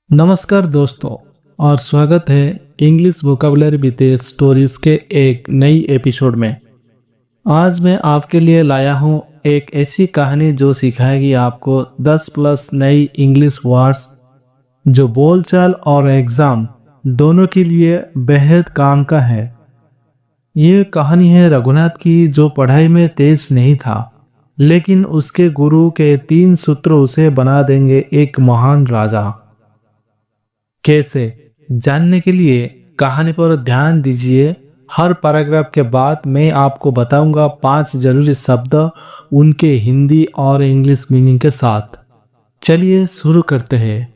नमस्कार दोस्तों और स्वागत है इंग्लिश वोकैबुलरी विद स्टोरीज के एक नई एपिसोड में। आज मैं आपके लिए लाया हूँ एक ऐसी कहानी जो सिखाएगी आपको 10 प्लस नई इंग्लिश वर्ड्स जो बोलचाल और एग्जाम दोनों के लिए बेहद काम का है। ये कहानी है रघुनाथ की, जो पढ़ाई में तेज नहीं था, लेकिन उसके गुरु के 3 सूत्र उसे बना देंगे एक महान राजा। कैसे जानने के लिए कहानी पर ध्यान दीजिए। हर पैराग्राफ के बाद मैं आपको बताऊंगा 5 जरूरी शब्द उनके हिंदी और इंग्लिश मीनिंग के साथ। चलिए शुरू करते हैं।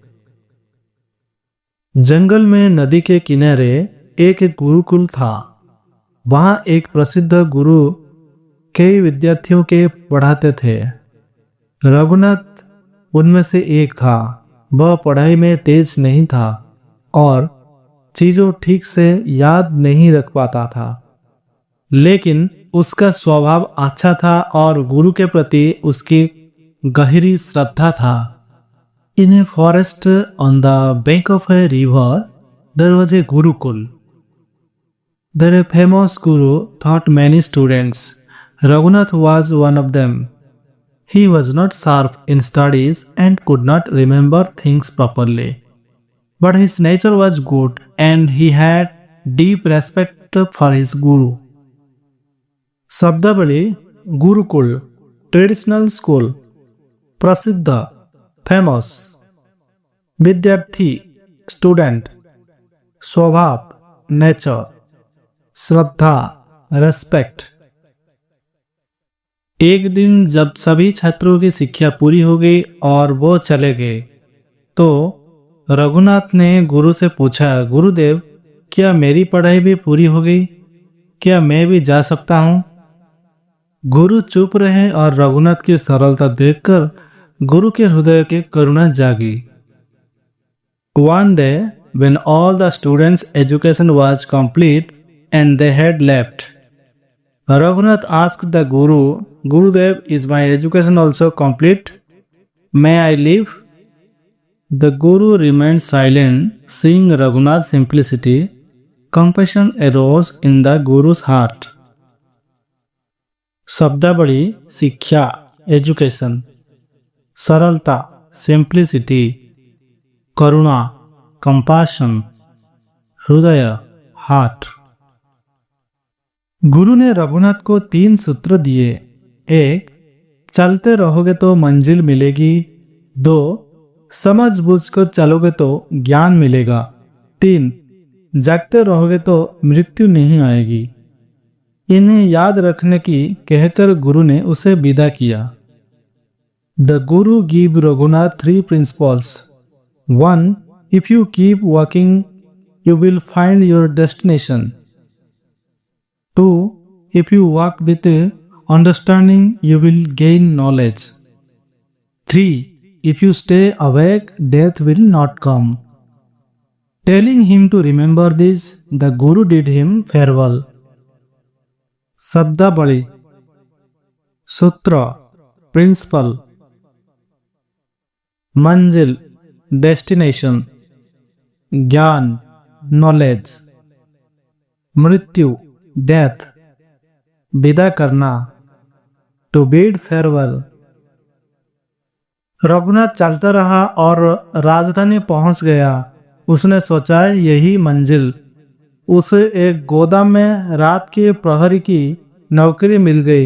जंगल में नदी के किनारे एक गुरुकुल था। वहां एक प्रसिद्ध गुरु कई विद्यार्थियों के पढ़ाते थे। रघुनाथ उनमें से एक था। वह पढ़ाई में तेज नहीं था और चीजों ठीक से याद नहीं रख पाता था, लेकिन उसका स्वभाव अच्छा था और गुरु के प्रति उसकी गहरी श्रद्धा था। In a forest on the bank of a river there was a gurukul. There a famous guru taught many students. Raghunath was one of them. He was not sharp in studies and could not remember things properly. But his nature was good and he had deep respect for his guru. शब्दावली: Gurukul, traditional school, प्रसिद्ध, famous, विद्यार्थी, student, स्वभाव, nature, श्रद्धा, respect. एक दिन जब सभी छात्रों की शिक्षा पूरी हो गई और वो चले गए, तो रघुनाथ ने गुरु से पूछा, गुरुदेव, क्या मेरी पढ़ाई भी पूरी हो गई? क्या मैं भी जा सकता हूँ? गुरु चुप रहे और रघुनाथ की सरलता देखकर गुरु के हृदय की करुणा जागी। One day, when all the students' education was complete and they had left, Raghunath asked the Guru, Gurudev, is my education also complete? May I leave? The Guru remained silent. Seeing Raghunath's simplicity, compassion arose in the Guru's heart. शब्दावली: शिक्षा, education, सरलता, simplicity, करुणा, कंपाशन, हृदय, heart. गुरु ने रघुनाथ को 3 सूत्र दिए। 1. चलते रहोगे तो मंजिल मिलेगी। 2. समझ बूझकर चलोगे तो ज्ञान मिलेगा। 3. जागते रहोगे तो मृत्यु नहीं आएगी। इन्हें याद रखने की कहकर गुरु ने उसे विदा किया। The Guru give Raghunath 3 principles. 1. If you keep walking, you will find your destination. 2. If you walk with understanding, you will gain knowledge. 3. If you stay awake, death will not come. Telling him to remember this, the Guru did him farewell. शब्दावली: सूत्र, principal, मंजिल, destination, ज्ञान, knowledge, मृत्यु, death, विदा करना, to bid farewell. Raghunath चलता रहा और राजधानी पहुंच गया। उसने सोचा यही मंजिल। उसे एक गोदाम में रात के प्रहरी की नौकरी मिल गई।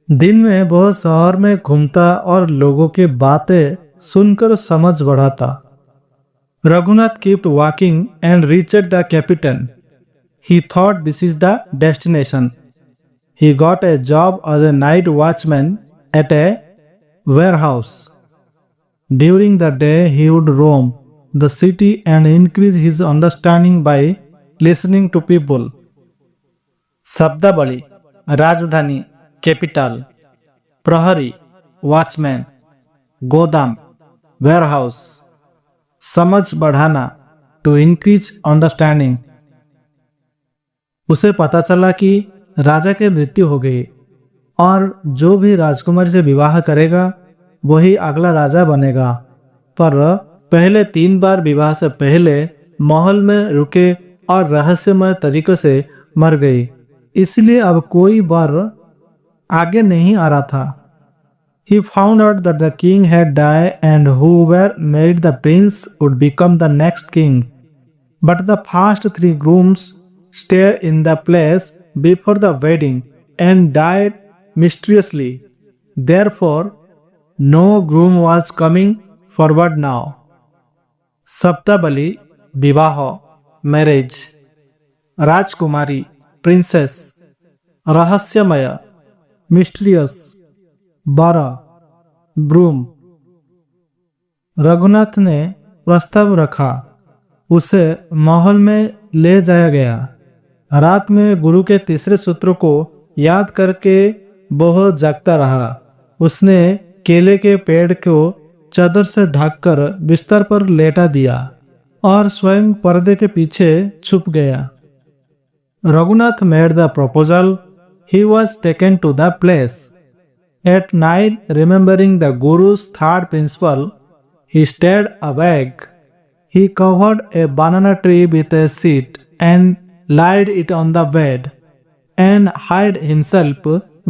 दिन में वह शहर में घूमता और लोगों की बातें सुनकर समझ बढ़ाता। Raghunath kept walking and reached the capital. He thought this is the destination. He got a job as a night watchman at a warehouse. During the day, he would roam the city and increase his understanding by listening to people. शब्दावली: राजधानी, capital, प्रहरी, watchman, गोदाम, warehouse, समझ बढ़ाना, to increase understanding. उसे पता चला कि राजा की मृत्यु हो गई और जो भी राजकुमारी से विवाह करेगा वही अगला राजा बनेगा, पर पहले 3 बार विवाह से पहले महल में रुके और रहस्यमय तरीके से मर गई, इसलिए अब कोई बार आगे नहीं आ रहा था। He found out that the king had died and whoever married the prince would become the next king. But the first 3 grooms stayed in the place before the wedding and died mysteriously. Therefore, no groom was coming forward now. सप्ताबली विवाह marriage, राजकुमारी princess, रहस्यमय mysterious 12 broom. Raghunath ने प्रस्ताव रखा, उसे महल में ले जाया गया। रात में गुरु के तीसरे सूत्र को याद करके बहुत जागता रहा। उसने केले के पेड़ को चादर से ढककर बिस्तर पर लेटा दिया और स्वयं पर्दे के पीछे छुप गया। Raghunath made the proposal. He was taken to the place. At night, remembering the Guru's third principle, he stayed awake. He covered a banana tree with a sheet and laid it on the bed and hid himself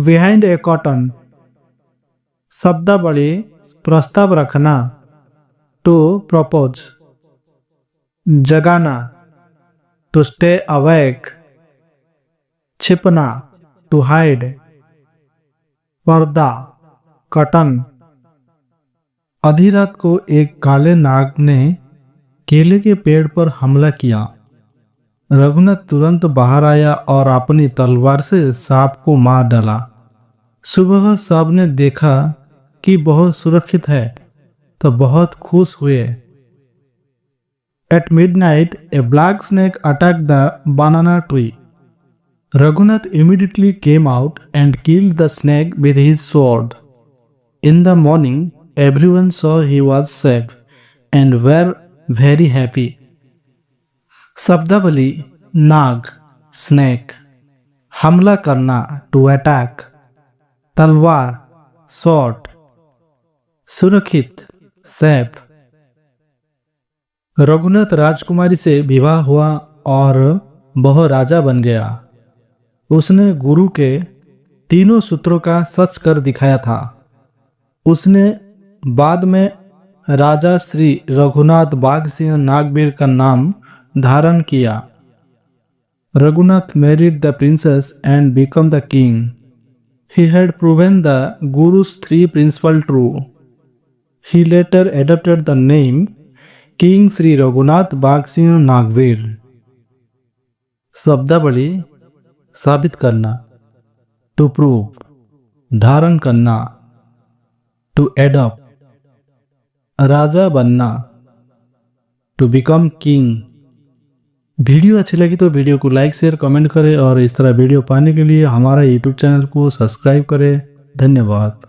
behind a curtain. शब्दावली प्रस्ताव रखना, to propose, जगाना, to stay awake, छिपना, to hide, पर्दा, कटन। आधी रात को एक काले नाग ने केले के पेड़ पर हमला किया। रघुनाथ तुरंत बाहर आया और अपनी तलवार से सांप को मार डाला। सुबह सबने देखा कि बहुत सुरक्षित है तो बहुत खुश हुए। At midnight, a black snake attacked the banana tree. Raghunath immediately came out and killed the snake with his sword. In the morning, everyone saw he was safe and were very happy. शब्दावली नाग snake, हमला करना to attack, तलवार sword, सुरक्षित safe. Raghunath राजकुमारी से विवाह हुआ और वह राजा बन गया। उसने गुरु के तीनों सूत्रों का सच कर दिखाया था। उसने बाद में राजा श्री रघुनाथ बाघ सिंह नागवीर का नाम धारण किया। Raghunath married the princess and became the king. He had proven the Guru's 3 principles true. He later adopted the name King Sri Raghunath Bagh Singh Nagveer. शब्दावली साबित करना, to prove, धारण करना, to adopt, राजा बनना, to become king। वीडियो अच्छी लगी तो video को लाइक शेयर कमेंट करें और इस तरह वीडियो पाने के लिए हमारा यूट्यूब चैनल को सब्सक्राइब करें। धन्यवाद।